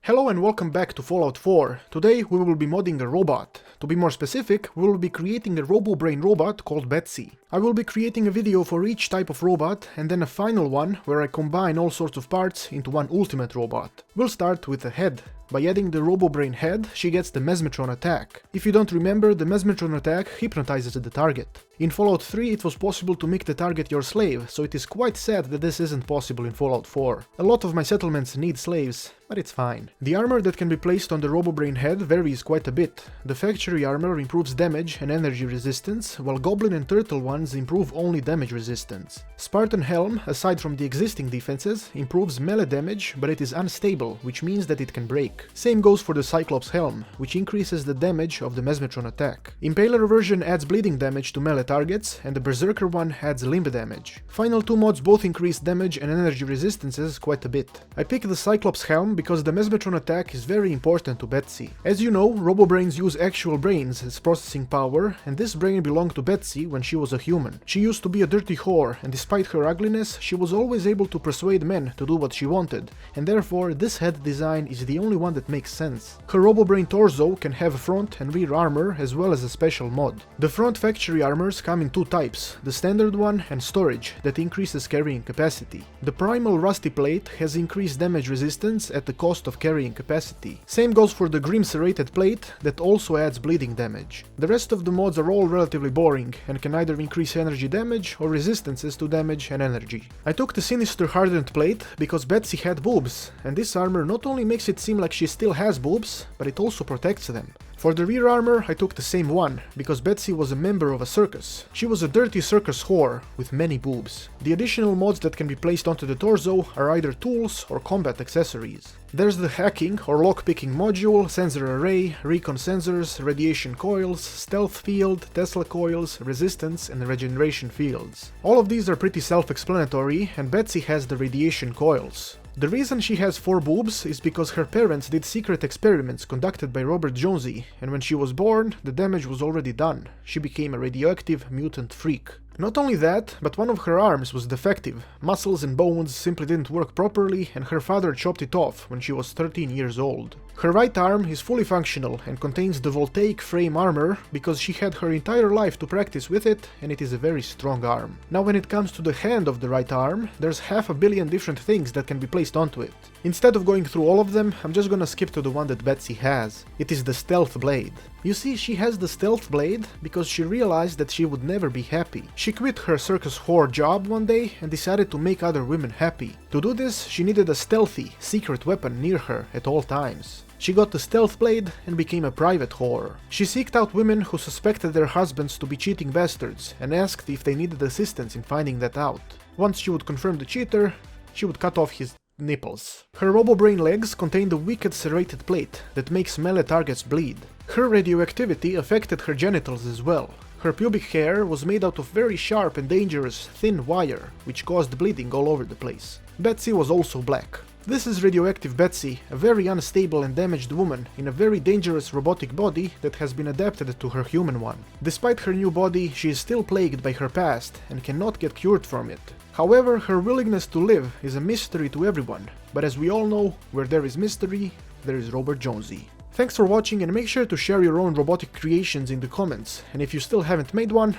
Hello and welcome back to Fallout 4. Today we will be modding a robot. To be more specific, we will be creating a Robobrain robot called Betsy. I will be creating a video for each type of robot and then a final one where I combine all sorts of parts into one ultimate robot. We'll start with the head. By adding the Robobrain head, she gets the Mesmetron attack. If you don't remember, the Mesmetron attack hypnotizes the target. In Fallout 3 it was possible to make the target your slave, so it is quite sad that this isn't possible in Fallout 4. A lot of my settlements need slaves, but it's fine. The armor that can be placed on the Robobrain head varies quite a bit. The factory armor improves damage and energy resistance, while Goblin and Turtle ones improve only damage resistance. Spartan Helm, aside from the existing defenses, improves melee damage, but it is unstable, which means that it can break. Same goes for the Cyclops Helm, which increases the damage of the Mesmetron attack. Impaler version adds bleeding damage to melee targets, and the Berserker one adds limb damage. Final two mods both increase damage and energy resistances quite a bit. I picked the Cyclops Helm because the Mesmetron attack is very important to Betsy. As you know, Robobrains use actual brains as processing power, and this brain belonged to Betsy when she was a human. She used to be a dirty whore, and despite her ugliness, she was always able to persuade men to do what she wanted, and therefore this head design is the only one that makes sense. Her Robobrain torso can have front and rear armor as well as a special mod. The front factory armors come in two types, the standard one and storage, that increases carrying capacity. The primal rusty plate has increased damage resistance at the cost of carrying capacity. Same goes for the grim serrated plate that also adds bleeding damage. The rest of the mods are all relatively boring and can either increase energy damage or resistances to damage and energy. I took the sinister hardened plate because Betsy had boobs, and this armor not only makes it seem like she still has boobs, but it also protects them. For the rear armor, I took the same one, because Betsy was a member of a circus. She was a dirty circus whore with many boobs. The additional mods that can be placed onto the torso are either tools or combat accessories. There's the hacking or lockpicking module, sensor array, recon sensors, radiation coils, stealth field, Tesla coils, resistance and regeneration fields. All of these are pretty self-explanatory, and Betsy has the radiation coils. The reason she has 4 boobs is because her parents did secret experiments conducted by Robert Jonesy, and when she was born, the damage was already done. She became a radioactive mutant freak. Not only that, but one of her arms was defective. Muscles and bones simply didn't work properly, and her father chopped it off when she was 13 years old. Her right arm is fully functional and contains the voltaic frame armor because she had her entire life to practice with it, and it is a very strong arm. Now when it comes to the hand of the right arm, there's 500 million different things that can be placed onto it. Instead of going through all of them, I'm just gonna skip to the one that Betsy has. It is the stealth blade. You see, she has the stealth blade because she realized that she would never be happy. She quit her circus whore job one day and decided to make other women happy. To do this, she needed a stealthy, secret weapon near her at all times. She got the stealth blade and became a private whore. She seeked out women who suspected their husbands to be cheating bastards and asked if they needed assistance in finding that out. Once she would confirm the cheater, she would cut off his nipples. Her Robobrain legs contain the wicked serrated plate that makes melee targets bleed. Her radioactivity affected her genitals as well. Her pubic hair was made out of very sharp and dangerous thin wire, which caused bleeding all over the place. Betsy was also black. This is Radioactive Betsy, a very unstable and damaged woman in a very dangerous robotic body that has been adapted to her human one. Despite her new body, she is still plagued by her past and cannot get cured from it. However, her willingness to live is a mystery to everyone, but as we all know, where there is mystery, there is Robert Jonesy. Thanks for watching, and make sure to share your own robotic creations in the comments, and if you still haven't made one,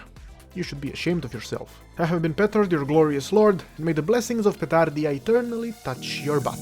you should be ashamed of yourself. I have been Petard, your glorious lord, and may the blessings of Petardia eternally touch your butt.